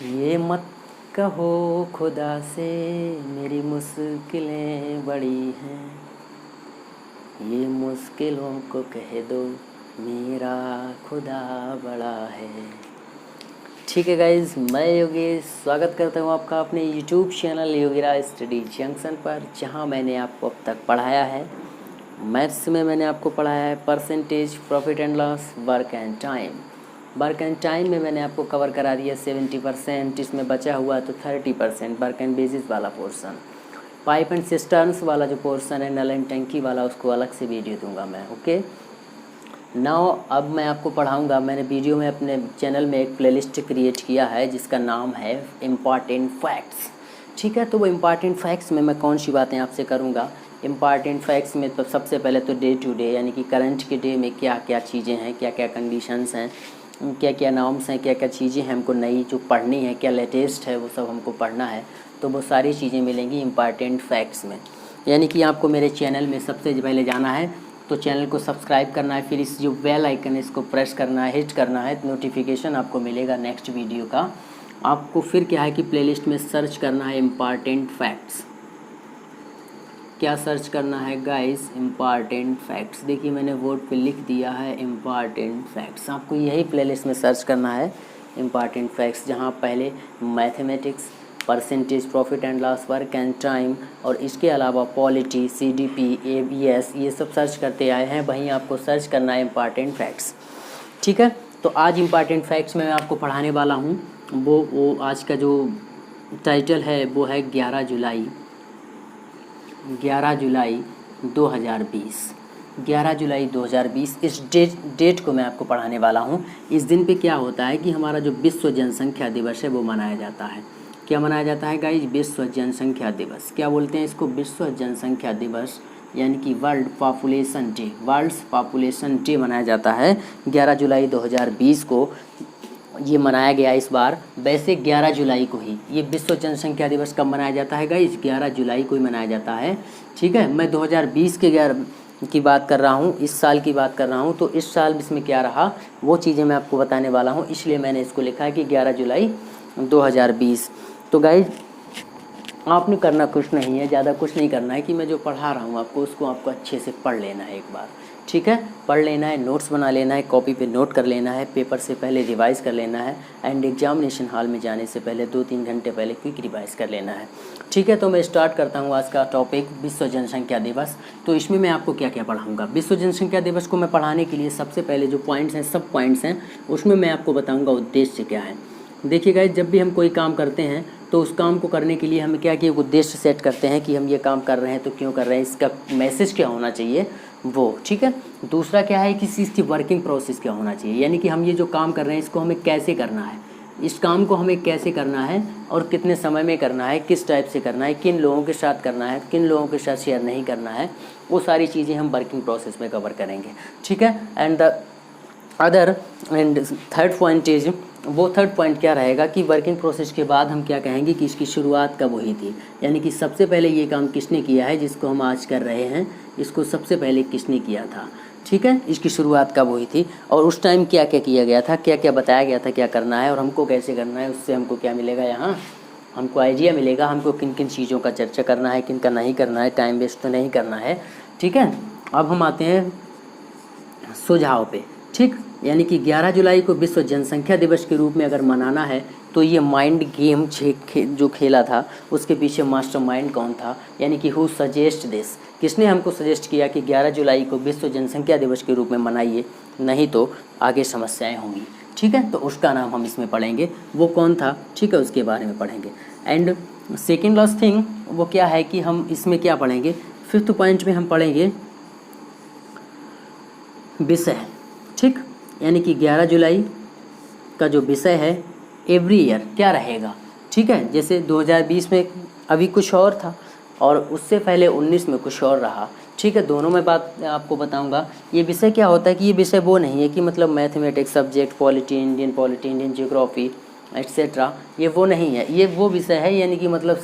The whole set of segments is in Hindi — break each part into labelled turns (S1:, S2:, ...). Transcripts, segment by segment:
S1: ये मत कहो खुदा से मेरी मुश्किलें बड़ी हैं, ये मुश्किलों को कह दो मेरा खुदा बड़ा है। ठीक है गाइज़, मैं योगेश स्वागत करता हूँ आपका अपने YouTube channel Yogiraj study junction पर, जहाँ मैंने आपको अब तक पढ़ाया है मैथ्स में। मैंने आपको पढ़ाया है percentage, profit and loss, work and time. Work and time में मैंने आपको कवर करा दिया 70%, इसमें बचा हुआ तो 30% वर्क एंड बेसिस वाला पोर्शन। पाइप एंड सिस्टर्न्स वाला जो पोर्शन है, नल एंड टंकी वाला, उसको अलग से वीडियो दूंगा मैं। ओके नाउ अब मैं आपको पढ़ाऊंगा। मैंने वीडियो में अपने चैनल में एक प्लेलिस्ट क्रिएट किया है जिसका नाम है इम्पॉर्टेंट फैक्ट्स। ठीक है, तो वो इम्पॉर्टेंट फैक्ट्स में मैं कौन सी बातें आपसे करूंगा। इम्पॉर्टेंट फैक्ट्स में तो सबसे पहले तो डे टू डे, यानी कि करंट के डे में क्या क्या चीज़ें हैं, क्या क्या कंडीशंस हैं, क्या क्या नॉर्म्स हैं, क्या क्या चीज़ें हैं हमको नई जो पढ़नी है, क्या लेटेस्ट है, वो सब हमको पढ़ना है। तो वो सारी चीज़ें मिलेंगी इम्पॉर्टेंट फैक्ट्स में। यानी कि आपको मेरे चैनल में सबसे पहले जाना है तो चैनल को सब्सक्राइब करना है, फिर इस जो बेल आइकन है इसको प्रेस करना है, हिट करना है, नोटिफिकेशन आपको मिलेगा नेक्स्ट वीडियो का। आपको फिर क्या है कि प्लेलिस्ट में सर्च करना है इम्पॉर्टेंट फैक्ट्स। क्या सर्च करना है गाइस? Important facts. देखिए मैंने बोर्ड पे लिख दिया है इम्पॉर्टेंट फैक्ट्स। आपको यही प्लेलिस्ट में सर्च करना है इम्पॉर्टेंट फैक्ट्स, जहाँ पहले mathematics, percentage, profit and loss, work and time और इसके अलावा पॉलिटी, CDP, ABS ये सब सर्च करते आए हैं। वहीं आपको सर्च करना है इम्पॉर्टेंट फैक्ट्स। ठीक है, तो आज इम्पॉर्टेंट फैक्ट्स में मैं आपको पढ़ाने वाला हूँ। वो आज का जो टाइटल है वो है 11 जुलाई 2020। 11 जुलाई 2020 इस डेट को मैं आपको पढ़ाने वाला हूँ। इस दिन पे क्या होता है कि हमारा जो विश्व जनसंख्या दिवस है वो मनाया जाता है। क्या मनाया जाता है गाइज? विश्व जनसंख्या दिवस। क्या बोलते हैं इसको? विश्व जनसंख्या दिवस, यानी कि world population day. World population day मनाया जाता है 11 जुलाई 2020 को। ये मनाया गया इस बार। वैसे 11 जुलाई को ही ये विश्व जनसंख्या दिवस कब मनाया जाता है गाइस? 11 जुलाई को ही मनाया जाता है। ठीक है, मैं 2020 के 11 की बात कर रहा हूँ, इस साल की बात कर रहा हूँ। तो इस साल इसमें क्या रहा वो चीज़ें मैं आपको बताने वाला हूँ, इसलिए मैंने इसको लिखा है कि 11 जुलाई 2020। तो गाइस आपने करना कुछ नहीं है, ज़्यादा कुछ नहीं करना है कि मैं जो पढ़ा रहा हूँ आपको उसको आपको अच्छे से पढ़ लेना है एक बार। ठीक है, पढ़ लेना है, नोट्स बना लेना है, कॉपी पे नोट कर लेना है, पेपर से पहले रिवाइज कर लेना है, एंड एग्जामिनेशन हॉल में जाने से पहले 2-3 घंटे पहले क्विक रिवाइज कर लेना है। ठीक है, तो मैं स्टार्ट करता हूँ आज का टॉपिक, विश्व जनसंख्या दिवस। तो इसमें मैं आपको क्या क्या पढ़ाऊँगा। विश्व जनसंख्या दिवस को मैं पढ़ाने के लिए सबसे पहले जो पॉइंट्स हैं, सब पॉइंट्स हैं, उसमें मैं आपको बताऊँगा उद्देश्य क्या है। देखिए गाइस, जब भी हम कोई काम करते हैं तो उस काम को करने के लिए हमें क्या कि उद्देश्य सेट करते हैं कि हम ये काम कर रहे हैं तो क्यों कर रहे हैं, इसका मैसेज क्या होना चाहिए वो। ठीक है, दूसरा क्या है कि इसकी वर्किंग प्रोसेस क्या होना चाहिए, यानी कि हम ये जो काम कर रहे हैं इसको हमें कैसे करना है, इस काम को हमें कैसे करना है और कितने समय में करना है, किस टाइप से करना है, किन लोगों के साथ करना है, किन लोगों के साथ शेयर नहीं करना है, वो सारी चीज़ें हम वर्किंग प्रोसेस में कवर करेंगे। ठीक है, and the other and third point is, वो थर्ड पॉइंट क्या रहेगा कि वर्किंग प्रोसेस के बाद हम क्या कहेंगे कि इसकी शुरुआत कब हुई थी, यानी कि सबसे पहले ये काम किसने किया है जिसको हम आज कर रहे हैं, इसको सबसे पहले किसने किया था। ठीक है, इसकी शुरुआत कब हुई थी और उस टाइम क्या क्या किया गया था, क्या क्या बताया गया था क्या करना है और हमको कैसे करना है। उससे हमको क्या मिलेगा, यहाँ हमको आइडिया मिलेगा हमको किन किन चीज़ों का चर्चा करना है, किन का नहीं करना है, टाइम वेस्ट तो नहीं करना है। ठीक है, अब हम आते हैं सुझाव पे। ठीक, यानी कि 11 जुलाई को विश्व जनसंख्या दिवस के रूप में अगर मनाना है तो ये माइंड गेम जो खेला था उसके पीछे मास्टर माइंड कौन था, यानी कि हु सजेस्ट दिस, किसने हमको सजेस्ट किया कि 11 जुलाई को विश्व जनसंख्या दिवस के रूप में मनाइए, नहीं तो आगे समस्याएं होंगी। ठीक है, तो उसका नाम हम इसमें पढ़ेंगे, वो कौन था। ठीक है, उसके बारे में पढ़ेंगे। एंड सेकेंड लास्ट थिंग वो क्या है कि हम इसमें क्या पढ़ेंगे, फिफ्थ पॉइंट में हम पढ़ेंगे विषय। ठीक, यानी कि 11 जुलाई का जो विषय है एवरी ईयर क्या रहेगा। ठीक है, जैसे 2020 में अभी कुछ और था और उससे पहले 19 में कुछ और रहा। ठीक है, दोनों में बात आपको बताऊंगा। ये विषय क्या होता है कि ये विषय वो नहीं है कि मतलब mathematics subject, polity, Indian geography etcetera, ये वो नहीं है। ये वो विषय है यानी कि मतलब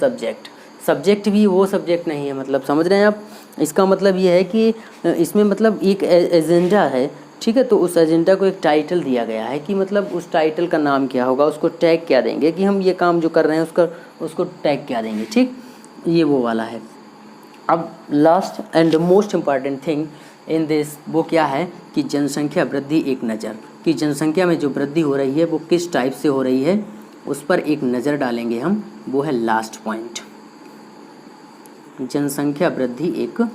S1: सब्जेक्ट भी वो सब्जेक्ट नहीं है। मतलब समझ रहे हैं आप, इसका मतलब ये है कि इसमें मतलब एक एजेंडा है ठीक है। तो उस एजेंडा को एक टाइटल दिया गया है कि मतलब उस टाइटल का नाम क्या होगा, उसको टैग क्या देंगे कि हम ये काम जो कर रहे हैं उसको टैग क्या देंगे। ठीक, ये वो वाला है। अब last and most important thing in this वो क्या है कि जनसंख्या वृद्धि एक नज़र, कि जनसंख्या में जो वृद्धि हो रही है वो किस टाइप से हो रही है उस पर एक नज़र डालेंगे हम। वो है लास्ट पॉइंट, जनसंख्या वृद्धि एक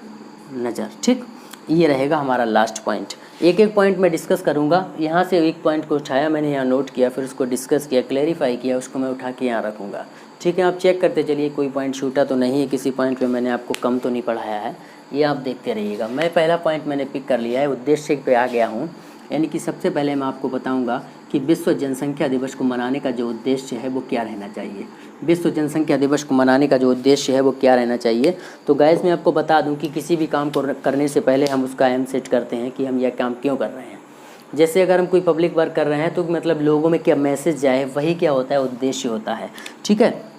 S1: नज़र। ठीक, ये रहेगा हमारा लास्ट पॉइंट। एक एक पॉइंट मैं डिस्कस करूँगा। यहाँ से एक पॉइंट को उठाया मैंने, यहाँ नोट किया, फिर उसको डिस्कस किया, क्लैरिफाई किया, उसको मैं उठा के यहाँ रखूँगा। ठीक है, आप चेक करते चलिए कोई पॉइंट छूटा तो नहीं है, किसी पॉइंट पे मैंने आपको कम तो नहीं पढ़ाया है, ये आप देखते रहिएगा। मैं पहला पॉइंट मैंने पिक कर लिया है, उद्देश्य पे आ गया हूँ। यानी कि सबसे पहले मैं आपको बताऊँगा कि विश्व जनसंख्या दिवस को मनाने का जो उद्देश्य है वो क्या रहना चाहिए। विश्व जनसंख्या दिवस को मनाने का जो उद्देश्य है वो क्या रहना चाहिए। तो गाइस मैं आपको बता दूं कि किसी भी काम को करने से पहले हम उसका एम सेट करते हैं कि हम यह काम क्यों कर रहे हैं। जैसे अगर हम कोई पब्लिक वर्क कर रहे हैं तो मतलब लोगों में क्या मैसेज जाए, वही क्या होता है, उद्देश्य होता है। ठीक है,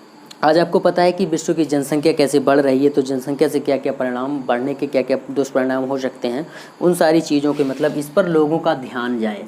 S1: आज आपको पता है कि विश्व की जनसंख्या कैसे बढ़ रही है, तो जनसंख्या से क्या क्या परिणाम, बढ़ने के क्या क्या दुष्परिणाम हो सकते हैं, उन सारी चीज़ों के मतलब इस पर लोगों का ध्यान जाए।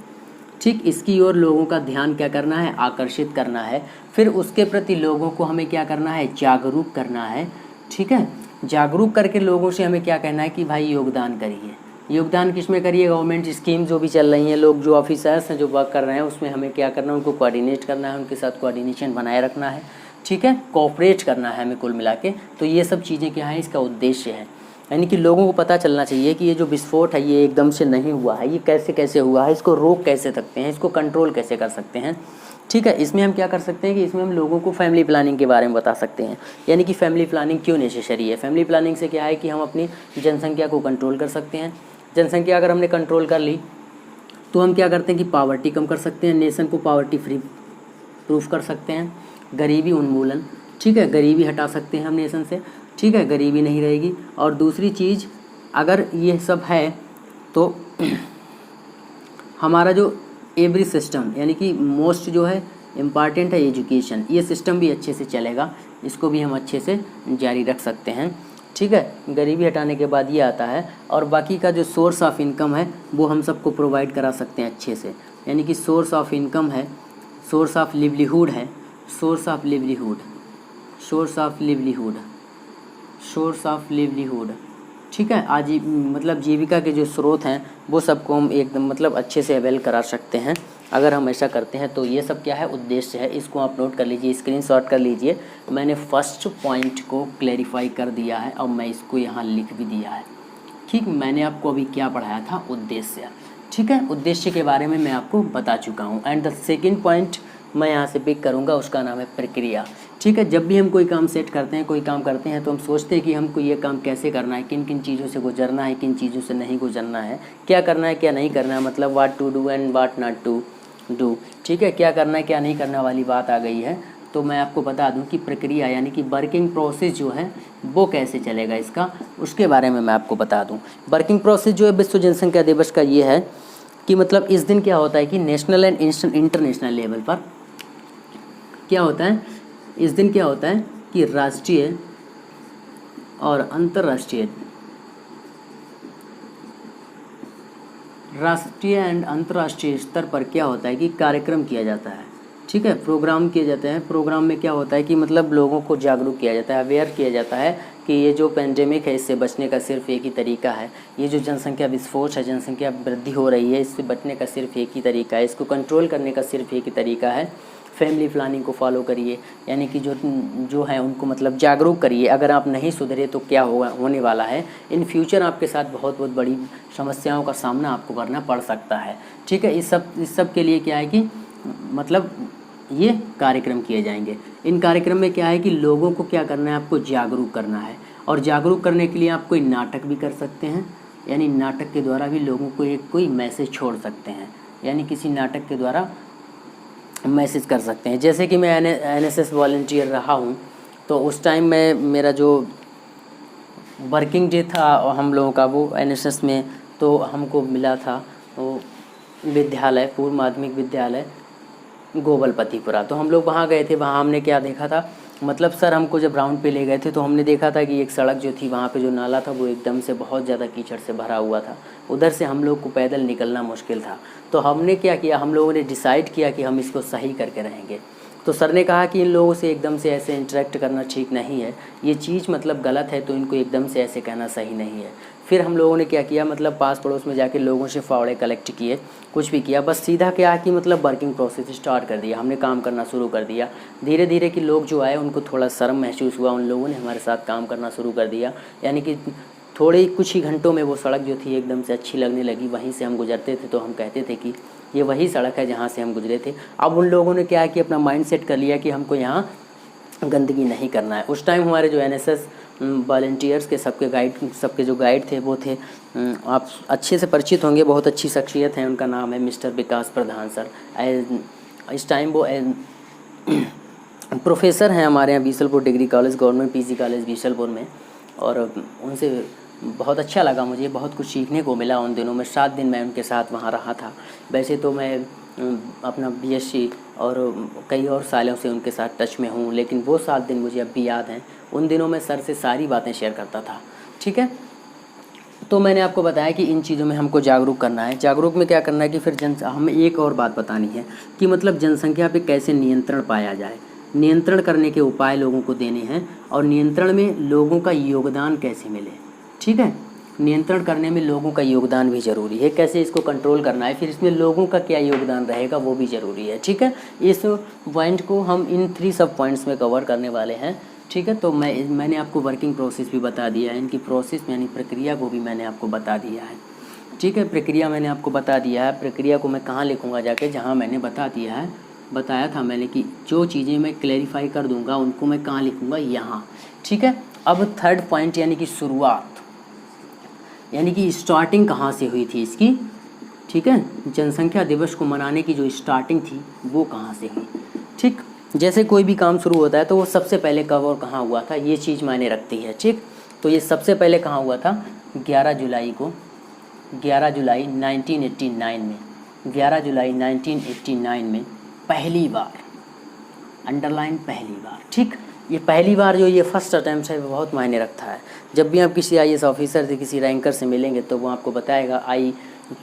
S1: ठीक, इसकी ओर लोगों का ध्यान क्या करना है, आकर्षित करना है। फिर उसके प्रति लोगों को हमें क्या करना है, जागरूक करना है। ठीक है, जागरूक करके लोगों से हमें क्या कहना है कि भाई योगदान करिए। योगदान किस में करिए, गवर्नमेंट स्कीम जो भी चल रही हैं, लोग जो ऑफिसर्स हैं जो वर्क कर रहे हैं उसमें हमें क्या करना है, उनको कोऑर्डिनेट करना है, उनके साथ कोऑर्डिनेशन बनाए रखना है। ठीक है, कोऑपरेट करना है हमें कुल मिला के। तो ये सब चीज़ें क्या है, इसका उद्देश्य है। यानी कि लोगों को पता चलना चाहिए कि ये जो विस्फोट है ये एकदम से नहीं हुआ है, ये कैसे कैसे हुआ है, इसको रोक कैसे सकते हैं, इसको कंट्रोल कैसे कर सकते हैं। ठीक है, इसमें हम क्या कर सकते हैं कि इसमें हम लोगों को फैमिली प्लानिंग के बारे में बता सकते हैं। यानी कि फैमिली प्लानिंग क्यों नेसेसरी है। फैमिली प्लानिंग से क्या है कि हम अपनी जनसंख्या को कंट्रोल कर सकते हैं। जनसंख्या अगर हमने कंट्रोल कर ली तो हम क्या करते हैं कि पावर्टी कम कर सकते हैं, नेशन को पावर्टी फ्री प्रूफ कर सकते हैं, गरीबी उन्मूलन। ठीक है, गरीबी हटा सकते हैं हम नेशन से। ठीक है, गरीबी नहीं रहेगी। और दूसरी चीज़, अगर ये सब है तो हमारा जो एवरी सिस्टम यानी कि मोस्ट जो है इम्पॉर्टेंट है एजुकेशन, ये सिस्टम भी अच्छे से चलेगा, इसको भी हम अच्छे से जारी रख सकते हैं। ठीक है, गरीबी हटाने के बाद ये आता है। और बाकी का जो सोर्स ऑफ इनकम है वो हम सबको प्रोवाइड करा सकते हैं अच्छे से। यानी कि सोर्स ऑफ इनकम है, सोर्स ऑफ लिवलीहुड है, source of livelihood, source of livelihood, source of livelihood. ठीक है, आज मतलब जीविका के जो स्रोत हैं वो सबको हम एकदम मतलब अच्छे से अवेल करा सकते हैं अगर हम ऐसा करते हैं। तो ये सब क्या है, उद्देश्य है। इसको आप नोट कर लीजिए, स्क्रीनशॉट कर लीजिए। मैंने फर्स्ट पॉइंट को क्लैरिफाई कर दिया है और मैं इसको यहाँ लिख भी दिया है। ठीक, मैंने आपको अभी क्या पढ़ाया था, उद्देश्य। ठीक है, उद्देश्य के बारे में मैं आपको बता चुका हूँ। एंड द सेकेंड पॉइंट मैं यहाँ से पिक करूँगा, उसका नाम है प्रक्रिया। ठीक है, जब भी हम कोई काम सेट करते हैं, कोई काम करते हैं तो हम सोचते हैं कि हमको ये काम कैसे करना है, किन किन चीज़ों से गुजरना है, किन चीज़ों से नहीं गुजरना है, क्या करना है क्या नहीं करना है, मतलब what to do and what not to do. ठीक है, क्या करना है क्या नहीं करना वाली बात आ गई है। तो मैं आपको बता दूं कि प्रक्रिया यानी कि वर्किंग प्रोसेस जो है वो कैसे चलेगा इसका, उसके बारे में मैं आपको बता दूं। वर्किंग प्रोसेस जो है विश्व जनसंख्या दिवस का ये है कि मतलब इस दिन क्या होता है कि नेशनल एंड इंटरनेशनल लेवल पर क्या होता है, इस दिन क्या होता है कि राष्ट्रीय और अंतर्राष्ट्रीय स्तर पर क्या होता है कि कार्यक्रम किया जाता है। ठीक है, प्रोग्राम किए जाते हैं। प्रोग्राम में क्या होता है कि मतलब लोगों को जागरूक किया जाता है, अवेयर किया जाता है कि ये जो पेंडेमिक है इससे बचने का सिर्फ एक ही तरीका है, ये जो जनसंख्या विस्फोट है, जनसंख्या वृद्धि हो रही है, इससे बचने का सिर्फ एक ही तरीका है, इसको कंट्रोल करने का सिर्फ एक ही तरीका है, फैमिली प्लानिंग को फॉलो करिए। यानी कि जो है उनको मतलब जागरूक करिए। अगर आप नहीं सुधरे तो क्या होने वाला है, इन फ्यूचर आपके साथ बहुत बड़ी समस्याओं का सामना आपको करना पड़ सकता है। ठीक है, इस सब के लिए क्या है कि मतलब ये कार्यक्रम किए जाएंगे। इन कार्यक्रम में क्या है कि लोगों को क्या करना है, आपको जागरूक करना है। और जागरूक करने के लिए आप कोई नाटक भी कर सकते हैं, यानी नाटक के द्वारा भी लोगों को एक कोई मैसेज छोड़ सकते हैं, यानी किसी नाटक के द्वारा मैसेज कर सकते हैं। जैसे कि मैं NSS वॉलंटियर रहा हूँ तो उस टाइम में मेरा जो वर्किंग डे था हम लोगों का वो NSS में, तो हमको मिला था वो विद्यालय, पूर्व माध्यमिक विद्यालय गोबलपतिपुरा। तो हम लोग वहाँ गए थे। वहाँ हमने क्या देखा था मतलब सर हमको जब राउंड पे ले गए थे तो हमने देखा था कि एक सड़क जो थी वहाँ पे जो नाला था वो एकदम से बहुत ज़्यादा कीचड़ से भरा हुआ था, उधर से हम लोग को पैदल निकलना मुश्किल था। तो हमने क्या किया, हम लोगों ने डिसाइड किया कि हम इसको सही करके रहेंगे। तो सर ने कहा कि इन लोगों से एकदम से ऐसे इंटरेक्ट करना ठीक नहीं है, ये चीज़ मतलब गलत है, तो इनको एकदम से ऐसे कहना सही नहीं है। फिर हम लोगों ने क्या किया, मतलब पास पड़ोस में जाके लोगों से फावड़े कलेक्ट किए, कुछ भी किया, बस सीधा क्या कि मतलब वर्किंग प्रोसेस स्टार्ट कर दिया, हमने काम करना शुरू कर दिया। धीरे धीरे कि लोग जो आए उनको थोड़ा शर्म महसूस हुआ, उन लोगों ने हमारे साथ काम करना शुरू कर दिया। यानी कि थोड़े कुछ ही घंटों में वो सड़क जो थी एकदम से अच्छी लगने लगी। वहीं से हम गुजरते थे तो हम कहते थे कि ये वही सड़क है जहाँ से हम गुजरे थे। अब उन लोगों ने क्या है कि अपना माइंड सेट कर लिया कि हमको यहाँ गंदगी नहीं करना है। उस टाइम हमारे जो एनएसएस वॉलंटियर्स के सबके जो गाइड थे वो थे, आप अच्छे से परिचित होंगे, बहुत अच्छी शख्सियत हैं, उनका नाम है मिस्टर विकास प्रधान सर। इस टाइम वो प्रोफेसर हैं हमारे यहाँ Bisalpur degree college, government PG college Bisalpur में। और उनसे बहुत अच्छा लगा, मुझे बहुत कुछ सीखने को मिला उन दिनों में। 7 दिन मैं उनके साथ वहाँ रहा था। वैसे तो मैं अपना बीएससी और कई और सालों से उनके साथ टच में हूँ, लेकिन वो 7 दिन मुझे अब भी याद हैं। उन दिनों में सर से सारी बातें शेयर करता था। ठीक है, तो मैंने आपको बताया कि इन चीज़ों में हमको जागरूक करना है। जागरूक में क्या करना है कि फिर हमें एक और बात बतानी है कि मतलब जनसंख्या पे कैसे नियंत्रण पाया जाए, नियंत्रण करने के उपाय लोगों को देने हैं, और नियंत्रण में लोगों का योगदान कैसे मिले। ठीक है, नियंत्रण करने में लोगों का योगदान भी ज़रूरी है, कैसे इसको कंट्रोल करना है, फिर इसमें लोगों का क्या योगदान रहेगा वो भी ज़रूरी है। ठीक है, इस पॉइंट को हम इन 3 सब पॉइंट्स में कवर करने वाले हैं। ठीक है, तो मैंने आपको वर्किंग प्रोसेस भी बता दिया है, इनकी प्रोसेस यानी प्रक्रिया को भी मैंने आपको बता दिया है। ठीक है, प्रक्रिया मैंने आपको बता दिया है। प्रक्रिया को मैं कहाँ लिखूँगा जाके, जहाँ मैंने बताया था मैंने कि जो चीज़ें मैं क्लैरिफाई कर दूँगा उनको मैं कहाँ लिखूँगा, यहाँ। ठीक है, अब 3rd पॉइंट यानी कि शुरुआत, यानी कि स्टार्टिंग कहाँ से हुई थी इसकी। ठीक है, जनसंख्या दिवस को मनाने की जो स्टार्टिंग थी वो कहाँ से हुई। ठीक, जैसे कोई भी काम शुरू होता है तो वो सबसे पहले कब और कहाँ हुआ था, ये चीज़ मायने रखती है। ठीक, तो ये सबसे पहले कहाँ हुआ था, 11 जुलाई 1989 में, 11 जुलाई 1989 में पहली बार, अंडरलाइन पहली बार। ठीक, ये पहली बार जो ये फर्स्ट अटैम्प्ट है वो बहुत मायने रखता है। जब भी आप किसी आईएएस ऑफिसर से, किसी रैंकर से मिलेंगे तो वो आपको बताएगा I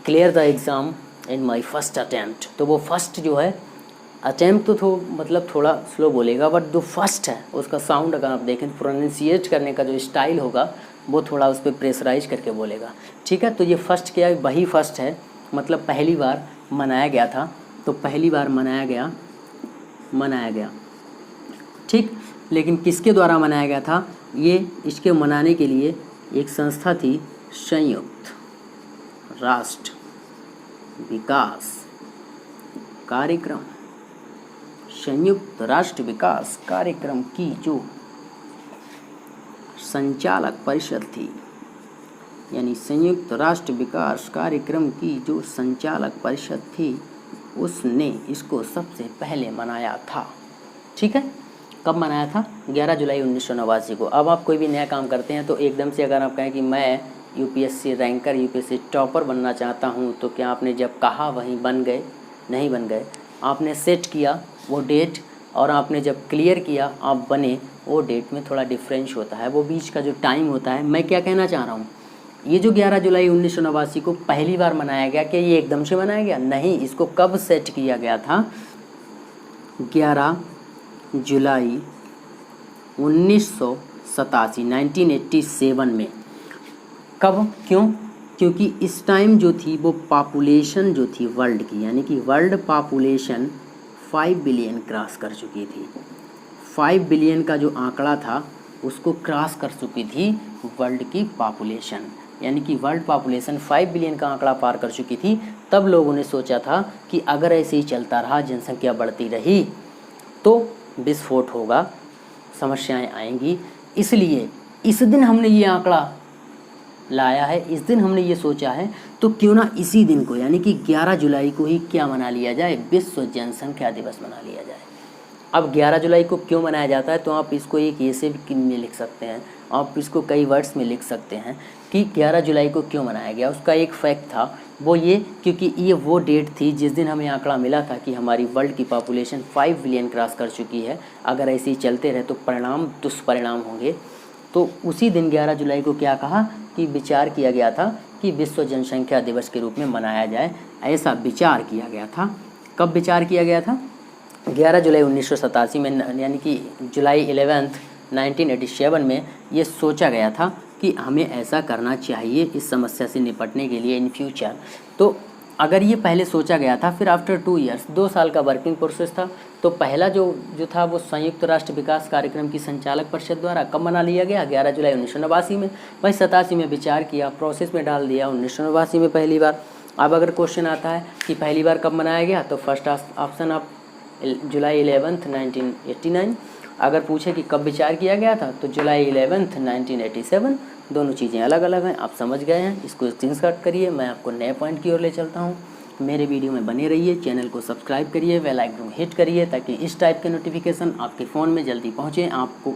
S1: clear the exam in my first attempt. तो वो फर्स्ट जो है अटैम्प्ट तो मतलब थोड़ा स्लो बोलेगा, बट जो फर्स्ट है उसका साउंड अगर आप देखें तो प्रोनाउंसिएट करने का जो स्टाइल होगा वो थोड़ा उस पर प्रेशराइज करके बोलेगा। ठीक है, तो ये फर्स्ट क्या है, वही फर्स्ट है, मतलब पहली बार मनाया गया था। तो पहली बार मनाया गया। ठीक, लेकिन किसके द्वारा मनाया गया था, ये इसके मनाने के लिए एक संस्था थी, संयुक्त राष्ट्र विकास कार्यक्रम। संयुक्त राष्ट्र विकास कार्यक्रम की जो संचालक परिषद थी, यानी संयुक्त राष्ट्र विकास कार्यक्रम की जो संचालक परिषद थी, उसने इसको सबसे पहले मनाया था। ठीक है, कब मनाया था, 11 जुलाई 1989 को। अब आप कोई भी नया काम करते हैं तो एकदम से अगर आप कहें कि मैं यूपीएससी रैंकर, यूपीएससी टॉपर बनना चाहता हूं, तो क्या आपने जब कहा वहीं बन गए, नहीं बन गए। आपने सेट किया वो डेट और आपने जब क्लियर किया आप बने, वो डेट में थोड़ा डिफरेंस होता है, वो बीच का जो टाइम होता है। मैं क्या कहना चाह रहा हूँ, ये जो 11 जुलाई 1989 को पहली बार मनाया गया, क्या ये एकदम से मनाया गया, नहीं, इसको कब सेट किया गया था, 11 जुलाई 1987 में। कब, क्यों, क्योंकि इस टाइम जो थी वो पॉपुलेशन जो थी वर्ल्ड की, यानी कि वर्ल्ड पॉपुलेशन 5 बिलियन क्रॉस कर चुकी थी। 5 बिलियन का जो आंकड़ा था उसको क्रॉस कर चुकी थी वर्ल्ड की पॉपुलेशन, यानी कि वर्ल्ड पॉपुलेशन 5 बिलियन का आंकड़ा पार कर चुकी थी। तब लोगों ने सोचा था कि अगर ऐसे ही चलता रहा, जनसंख्या बढ़ती रही तो विस्फोट होगा, समस्याएं आएंगी। इसलिए इस दिन हमने ये आंकड़ा लाया है, इस दिन हमने ये सोचा है, तो क्यों ना इसी दिन को यानी कि 11 जुलाई को ही क्या मना लिया जाए, विश्व जनसंख्या दिवस मना लिया जाए। अब 11 जुलाई को क्यों मनाया जाता है, तो आप इसको एक ऐसे भी में लिख सकते हैं आप इसको कई वर्ड्स में लिख सकते हैं कि 11 जुलाई को क्यों मनाया गया। उसका एक फैक्ट था वो ये, क्योंकि ये वो डेट थी जिस दिन हमें आंकड़ा मिला था कि हमारी वर्ल्ड की पॉपुलेशन 5 बिलियन क्रॉस कर चुकी है। अगर ऐसे ही चलते रहे तो परिणाम दुष्परिणाम होंगे। तो उसी दिन 11 जुलाई को क्या कहा कि विचार किया गया था कि विश्व जनसंख्या दिवस के रूप में मनाया जाए, ऐसा विचार किया गया था। कब विचार किया गया था? 11 जुलाई 1987 में, यानी कि जुलाई 11 1987 में ये सोचा गया था कि हमें ऐसा करना चाहिए इस समस्या से निपटने के लिए इन फ्यूचर। तो अगर ये पहले सोचा गया था, फिर आफ्टर 2 ईयर्स 2 साल का वर्किंग प्रोसेस था। तो पहला जो था वो संयुक्त राष्ट्र विकास कार्यक्रम की संचालक परिषद द्वारा कब मना लिया गया? 11 जुलाई 1989 में। भाई 87 में विचार किया, प्रोसेस में डाल दिया 1989 में पहली बार। अब अगर क्वेश्चन आता है कि पहली बार कब मनाया गया, तो फर्स्ट ऑप्शन आप जुलाई 11 1989। अगर पूछे कि कब विचार किया गया था, तो जुलाई 11 1987। दोनों चीज़ें अलग अलग हैं, आप समझ गए हैं। इसको स्क्रीनशॉट करिए, मैं आपको नए पॉइंट की ओर ले चलता हूँ। मेरे वीडियो में बने रहिए, चैनल को सब्सक्राइब करिए, बेल आइकन को हिट करिए ताकि इस टाइप के नोटिफिकेशन आपके फ़ोन में जल्दी पहुँचे, आपको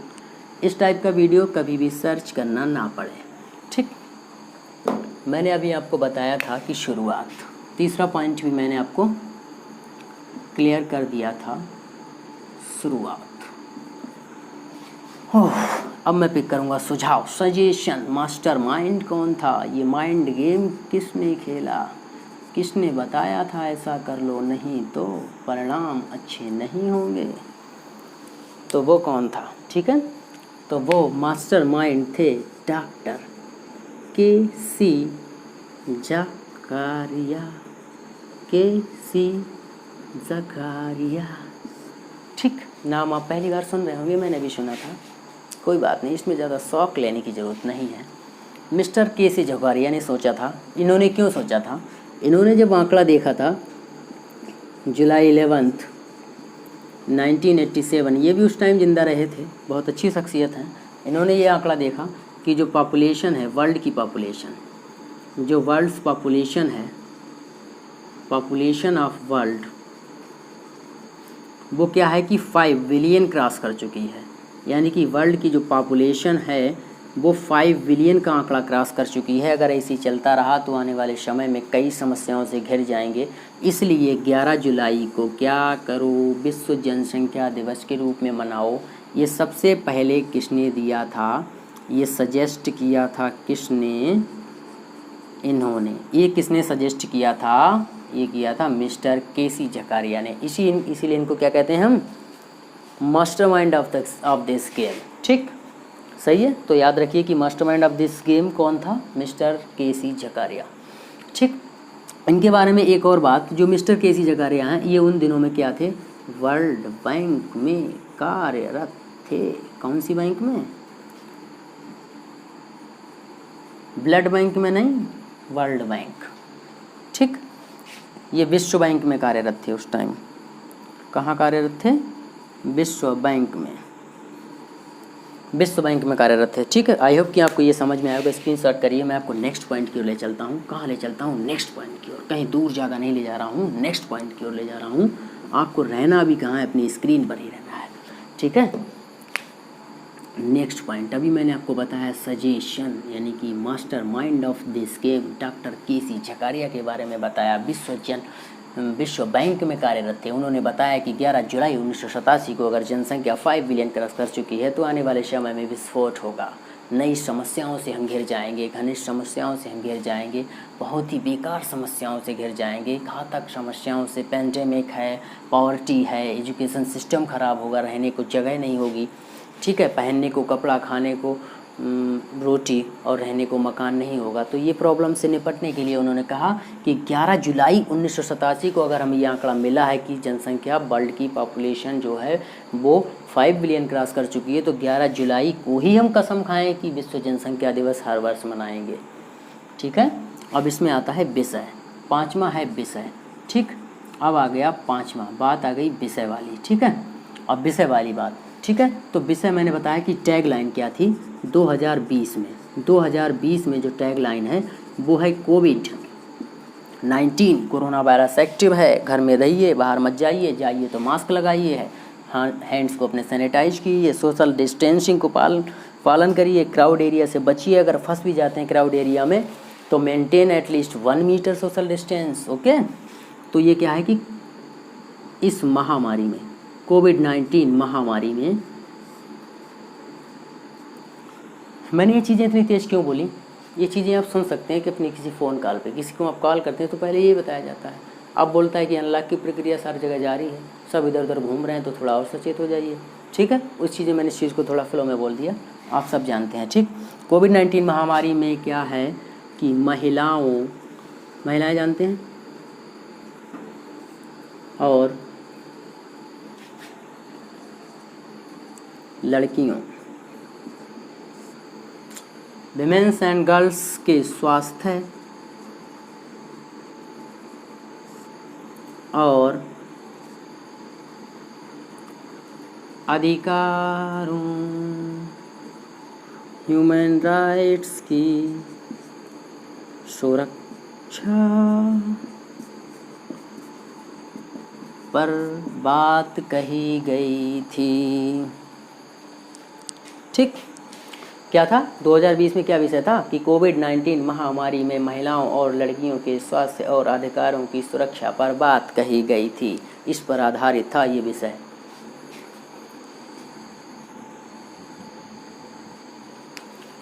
S1: इस टाइप का वीडियो कभी भी सर्च करना ना पड़े। ठीक, मैंने अभी आपको बताया था कि शुरुआत, तीसरा पॉइंट भी मैंने आपको क्लियर कर दिया था, शुरुआत। अब मैं पिक करूँगा सुझाव, सजेशन। मास्टरमाइंड कौन था? ये माइंड गेम किसने खेला? किसने बताया था ऐसा कर लो, नहीं तो परिणाम अच्छे नहीं होंगे? तो वो कौन था? ठीक है, तो वो मास्टरमाइंड थे डॉक्टर के.सी. ज़कारिया। ठीक, नाम आप पहली बार सुन रहे होंगे, मैंने भी सुना था, कोई बात नहीं, इसमें ज़्यादा शौक लेने की ज़रूरत नहीं है। Mister K C. ज़कारिया ने सोचा था। इन्होंने क्यों सोचा था? इन्होंने जब आंकड़ा देखा था जुलाई 11 1987, ये भी उस टाइम जिंदा रहे थे, बहुत अच्छी शख्सियत हैं। इन्होंने ये आंकड़ा देखा कि जो पॉपुलेशन है, वर्ल्ड की पॉपुलेशन, जो वर्ल्ड पॉपुलेशन है, पॉपुलेशन ऑफ वर्ल्ड, वो क्या है कि 5 बिलियन क्रॉस कर चुकी है। यानी कि वर्ल्ड की जो पॉपुलेशन है वो 5 बिलियन का आंकड़ा क्रॉस कर चुकी है। अगर ऐसे ही चलता रहा तो आने वाले समय में कई समस्याओं से घिर जाएंगे। इसलिए 11 जुलाई को क्या करो, विश्व जनसंख्या दिवस के रूप में मनाओ। ये सबसे पहले किसने दिया था? ये सजेस्ट किया था किसने? इन्होंने। ये किसने सजेस्ट किया था? ये किया था मिस्टर के.सी. ज़कारिया ने। इसीलिए इनको क्या कहते हैं हम? Mastermind of this game. ठीक, सही है। तो याद रखिए कि मास्टरमाइंड ऑफ दिस गेम कौन था? Mister K C. ज़कारिया। ठीक, इनके बारे में एक और बात, जो मिस्टर के.सी. ज़कारिया हैं, ये उन दिनों में क्या थे? वर्ल्ड बैंक में कार्यरत थे। कौन सी बैंक में? ब्लड बैंक में नहीं, वर्ल्ड बैंक। ठीक, ये विश्व बैंक में कार्यरत थे उस टाइम। कहाँ कार्यरत थे? विश्व बैंक में, विश्व बैंक में कार्यरत थे। ठीक है, आई होप कि आपको ये समझ में आएगा। स्क्रीनशॉट करिए, मैं आपको नेक्स्ट पॉइंट की ओर ले चलता हूँ। कहाँ ले चलता हूँ? नेक्स्ट पॉइंट की ओर। कहीं दूर जगह नहीं ले जा रहा हूँ, नेक्स्ट पॉइंट की ओर ले जा रहा हूँ। आपको रहना भी कहाँ है? अपनी स्क्रीन पर ही रहना है। ठीक है, नेक्स्ट पॉइंट अभी मैंने आपको बताया सजेशन, यानी कि master mind of this game doctor KC. Zacharia के बारे में बताया। विश्व बैंक में कार्यरत थे। उन्होंने बताया कि 11 जुलाई 1987 को अगर जनसंख्या 5 बिलियन क्रॉस कर चुकी है तो आने वाले समय में विस्फोट होगा। नई समस्याओं से हम घिर जाएंगे, घनिष्ठ समस्याओं से हम घिर जाएंगे, बहुत ही बेकार समस्याओं से घिर जाएंगे, घातक समस्याओं से। पेंडेमिक है, पॉवर्टी है, एजुकेशन सिस्टम ख़राब होगा, रहने को जगह नहीं होगी। ठीक है, पहनने को कपड़ा, खाने को रोटी और रहने को मकान नहीं होगा। तो ये प्रॉब्लम से निपटने के लिए उन्होंने कहा कि 11 जुलाई 1987 को अगर हमें ये आंकड़ा मिला है कि जनसंख्या, वर्ल्ड की पॉपुलेशन जो है वो 5 बिलियन क्रॉस कर चुकी है, तो 11 जुलाई को ही हम कसम खाएं कि विश्व जनसंख्या दिवस हर वर्ष मनाएंगे। ठीक है, अब इसमें आता है विषय, 5वां है विषय। ठीक, अब आ गया 5वां, बात आ गई विषय वाली। ठीक है, अब विषय वाली बात। ठीक है, तो विषय मैंने बताया कि टैग लाइन क्या थी 2020 में जो टैग लाइन है वो है कोविड-19, कोरोना वायरस एक्टिव है, घर में रहिए, बाहर मत जाइए, जाइए तो मास्क लगाइए है, हैंड्स को अपने सैनिटाइज कीजिए, सोशल डिस्टेंसिंग को पालन करिए, क्राउड एरिया से बचिए, अगर फंस भी जाते हैं क्राउड एरिया में तो maintain at least 1 metre social distance. Okay, तो ये क्या है कि इस महामारी में, कोविड-19 महामारी में, मैंने ये चीज़ें इतनी तेज़ क्यों बोली, ये चीज़ें आप सुन सकते हैं कि अपनी किसी फ़ोन कॉल पे किसी को आप कॉल करते हैं तो पहले ये बताया जाता है। अब बोलता है कि अनलॉक की प्रक्रिया सारी जगह जारी है, सब इधर उधर घूम रहे हैं तो थोड़ा और सचेत हो जाइए। ठीक है, उस चीज़ें मैंने इस चीज़ को थोड़ा फ्लो में बोल दिया, आप सब जानते हैं। ठीक, कोविड-19 महामारी में क्या है कि महिलाएं जानते हैं और लड़कियों, विमेंस एंड गर्ल्स के स्वास्थ्य और अधिकारों, ह्यूमन राइट्स की सुरक्षा पर बात कही गई थी। ठीक, क्या था 2020 में, क्या विषय था कि कोविड-19 महामारी में महिलाओं और लड़कियों के स्वास्थ्य और अधिकारों की सुरक्षा पर बात कही गई थी। इस पर आधारित था ये विषय।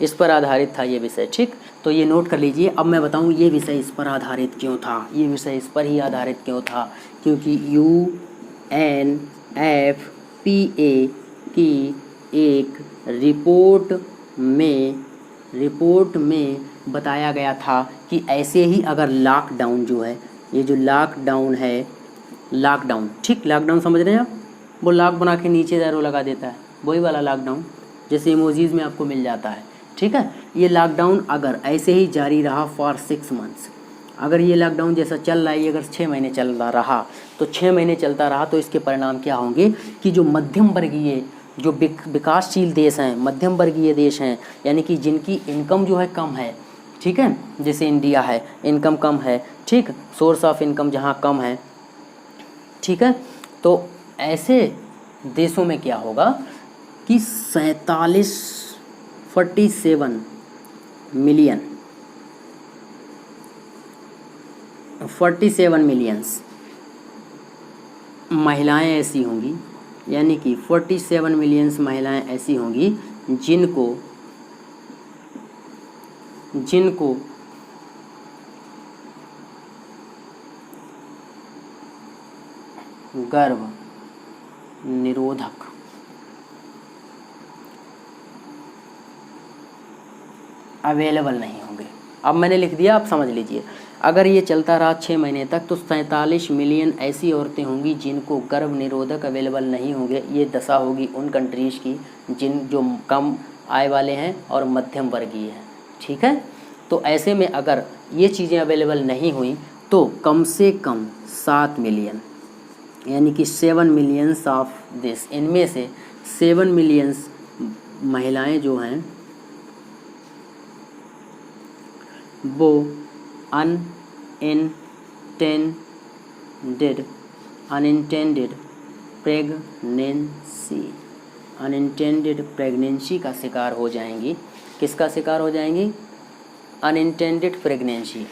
S1: इस पर आधारित था ये विषय। ठीक, तो ये नोट कर लीजिए। अब मैं बताऊं ये विषय इस पर आधारित क्यों था, ये विषय इस पर ही आधारित क्यों था, क्योंकि UNFPA की एक रिपोर्ट में बताया गया था कि ऐसे ही अगर लॉकडाउन जो है, ये जो लॉकडाउन है, लॉकडाउन, ठीक, लॉकडाउन समझ रहे हैं आप, वो लॉक बना के नीचे एरो लगा देता है, वही वाला लॉकडाउन जैसे इमोजीज में आपको मिल जाता है। ठीक है, ये लॉकडाउन अगर ऐसे ही जारी रहा फॉर 6 मंथ्स, अगर ये लॉकडाउन जैसा चल रहा है, ये अगर 6 महीने चल रहा तो 6 महीने चलता रहा तो इसके परिणाम क्या होंगे कि जो मध्यम वर्गीय, जो विकासशील देश हैं, मध्यम वर्गीय देश हैं, यानी कि जिनकी इनकम जो है कम है, ठीक है, जैसे इंडिया है, इनकम कम है, ठीक, सोर्स ऑफ इनकम जहाँ कम है, ठीक है, तो ऐसे देशों में क्या होगा कि 47 मिलियंस महिलाएं ऐसी होंगी, यानी कि 47 मिलियंस महिलाएं ऐसी होंगी जिनको गर्भ निरोधक अवेलेबल नहीं होंगे। अब मैंने लिख दिया, आप समझ लीजिए। अगर ये चलता रहा 6 महीने तक तो 47 मिलियन ऐसी औरतें होंगी जिनको गर्भ निरोधक अवेलेबल नहीं होंगे। ये दशा होगी उन कंट्रीज़ की जो कम आय वाले हैं और मध्यम वर्गीय हैं। ठीक है, तो ऐसे में अगर ये चीज़ें अवेलेबल नहीं हुई तो कम से कम 7 मिलियन, यानी कि 7 मिलियंस ऑफ दिस, इनमें से 7 मिलियंस महिलाएं जो हैं वो अनइंटेंडेड प्रेगनेंसी का शिकार हो जाएंगी। किसका शिकार हो जाएंगी? Unintended pregnancy.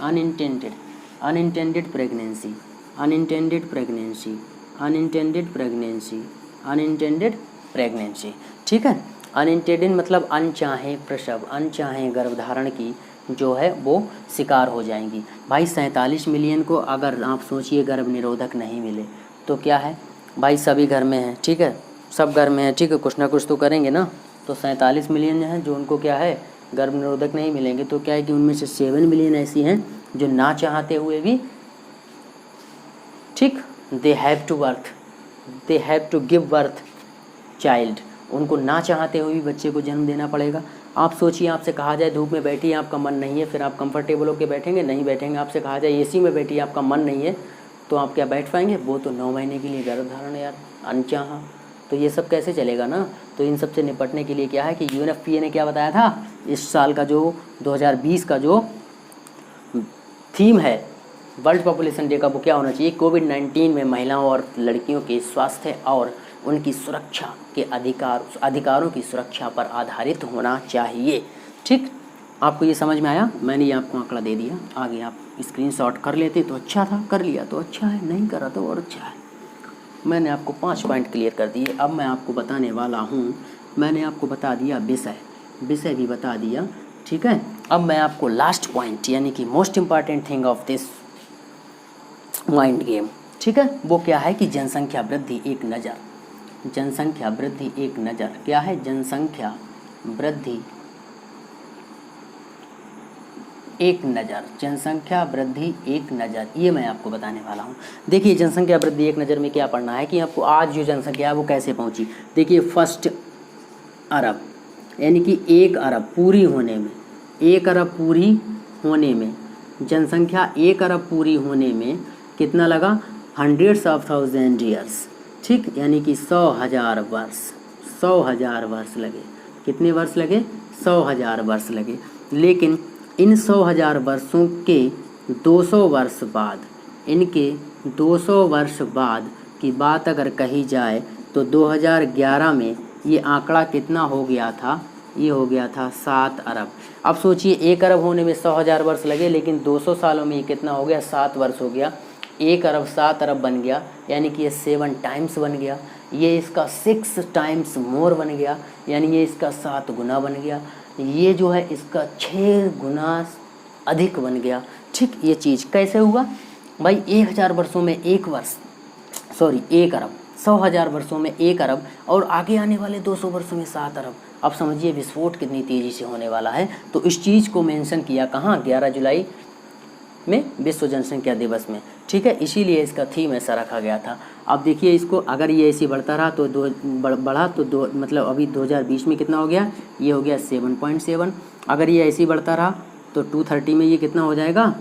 S1: ठीक है, अनइंटेंडेड मतलब अनचाहे प्रसव, अनचाहे गर्भधारण की जो है वो शिकार हो जाएंगी। भाई 47 मिलियन को अगर आप सोचिए गर्भ निरोधक नहीं मिले तो क्या है भाई, सभी घर में है, ठीक है, सब घर में है, ठीक है, कुछ ना कुछ तो करेंगे ना। तो 47 मिलियन हैं जो उनको क्या है गर्भ निरोधक नहीं मिलेंगे, तो क्या है कि उनमें से 7 मिलियन ऐसी हैं जो ना चाहते हुए भी, ठीक, they have to give birth child, उनको ना चाहते हुए भी बच्चे को जन्म देना पड़ेगा। आप सोचिए, आपसे कहा जाए धूप में बैठिए, आपका मन नहीं है, फिर आप कंफर्टेबल होकर बैठेंगे? नहीं बैठेंगे। आपसे कहा जाए एसी में बैठिए, आपका मन नहीं है, तो आप क्या बैठ पाएंगे? वो तो 9 महीने के लिए गर्भधारण यार, अनचाहा, तो ये सब कैसे चलेगा ना। तो इन सब से निपटने के लिए क्या है कि UNFPA ने क्या बताया था, इस साल का जो 2020 का जो थीम है वर्ल्ड पॉपुलेशन डे का, वो क्या होना चाहिए, कोविड-19 में महिलाओं और लड़कियों के स्वास्थ्य और उनकी सुरक्षा के अधिकारों की सुरक्षा पर आधारित होना चाहिए। ठीक, आपको ये समझ में आया? मैंने ये आपको आंकड़ा दे दिया, आगे आप स्क्रीनशॉट कर लेते तो अच्छा था, कर लिया तो अच्छा है, नहीं करा तो और अच्छा है। मैंने आपको 5 पॉइंट क्लियर कर दिए। अब मैं आपको बताने वाला हूँ, मैंने आपको बता दिया विषय भी बता दिया, ठीक है। अब मैं आपको लास्ट पॉइंट यानी कि most important thing of this mind game, ठीक है, वो क्या है कि जनसंख्या वृद्धि एक नज़र। जनसंख्या वृद्धि एक नज़र क्या है? जनसंख्या वृद्धि एक नज़र, जनसंख्या वृद्धि एक नज़र, ये मैं आपको बताने वाला हूँ। देखिए जनसंख्या वृद्धि एक नज़र में क्या पढ़ना है कि आपको आज जो जनसंख्या है वो कैसे पहुँची। देखिए फर्स्ट अरब यानी कि 1 अरब पूरी होने में, 1 अरब पूरी होने में, जनसंख्या 1 अरब पूरी होने में कितना लगा? 100,000 ईयर्स, ठीक, यानी कि 100,000 वर्ष, 100,000 वर्ष लगे। कितने वर्ष लगे? 100,000 वर्ष लगे। लेकिन इन 100,000 वर्षों के 200 वर्ष बाद, इनके 200 वर्ष बाद की बात अगर कही जाए तो 2011 में ये आंकड़ा कितना हो गया था? ये हो गया था 7 अरब। अब सोचिए 1 अरब होने में 100,000 वर्ष लगे, लेकिन 200 सालों में ये कितना हो गया? 7 वर्ष हो गया। 1 अरब 7 अरब बन गया, यानी कि ये 7 टाइम्स बन गया। ये इसका 6 टाइम्स मोर बन गया, यानी ये इसका 7 गुना बन गया। ये जो है इसका 6 गुना अधिक बन गया। ठीक, ये चीज़ कैसे हुआ भाई? 1,000 वर्षों में 1 अरब, 100,000 वर्षों में 1 अरब, और आगे आने वाले 200 वर्षों में 7 अरब। अब समझिए विस्फोट कितनी तेज़ी से होने वाला है। तो इस चीज़ को मेंशन किया कहाँ? 11 जुलाई में, विश्व जनसंख्या दिवस में, ठीक है। इसीलिए इसका थीम ऐसा रखा गया था। अब देखिए इसको, अगर ये ऐसे बढ़ता रहा तो बढ़ा तो मतलब अभी 2020 में कितना हो गया? ये हो गया 7.7। अगर ये ऐसे ही बढ़ता रहा तो 2030 में ये कितना हो जाएगा?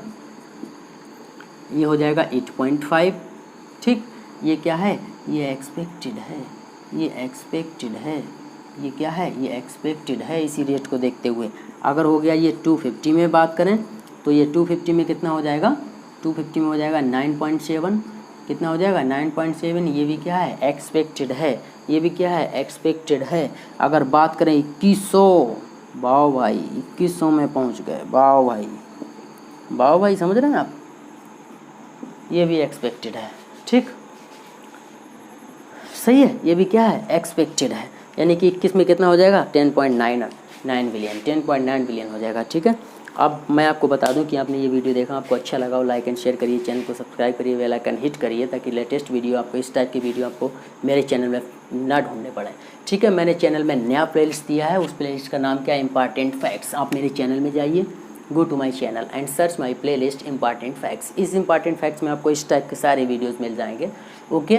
S1: ये हो जाएगा 8.5। ठीक, ये क्या है? ये एक्सपेक्टेड है, ये एक्सपेक्टेड है, ये क्या है? ये एक्सपेक्टेड है इसी रेट को देखते हुए। अगर हो गया ये 250 में बात करें तो ये 250 में कितना हो जाएगा? 250 में हो जाएगा 9.7। कितना हो जाएगा? 9.7। ये भी क्या है? एक्सपेक्टेड है। ये भी क्या है? एक्सपेक्टेड है। अगर बात करें 2100, वाह भाई 2100 में पहुंच गए, वाह भाई, वाह भाई, समझ रहे हैं आप? ये भी एक्सपेक्टेड है। ठीक, सही है। ये भी क्या है? एक्सपेक्टेड है। यानी कि 21 में कितना हो जाएगा? 10.9 बिलियन, 10.9 बिलियन हो जाएगा। ठीक है। अब मैं आपको बता दूं कि आपने ये वीडियो देखा, आपको अच्छा लगा हो लाइक एंड शेयर करिए, चैनल को सब्सक्राइब करिए, बेल आइकन हिट करिए, ताकि लेटेस्ट वीडियो आपको, इस टाइप की वीडियो आपको मेरे चैनल में ना ढूंढने पड़े। ठीक है। मैंने चैनल में नया प्लेलिस्ट दिया है, उस प्लेलिस्ट का नाम क्या है? Important facts. आप मेरे चैनल में जाइए, go to my channel and search my playlist important facts. इस इंपॉर्टेंट फैक्ट्स में आपको इस टाइप के सारे वीडियोज़ मिल जाएंगे। ओके,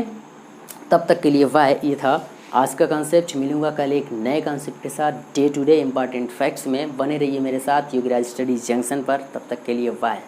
S1: तब तक के लिए बाय। ये था आज का कॉन्सेप्ट। मिलूंगा कल एक नए कॉन्सेप्ट के साथ। Day to day important facts में बने रहिए मेरे साथ युगराज स्टडीज जंक्शन पर। तब तक के लिए बाय।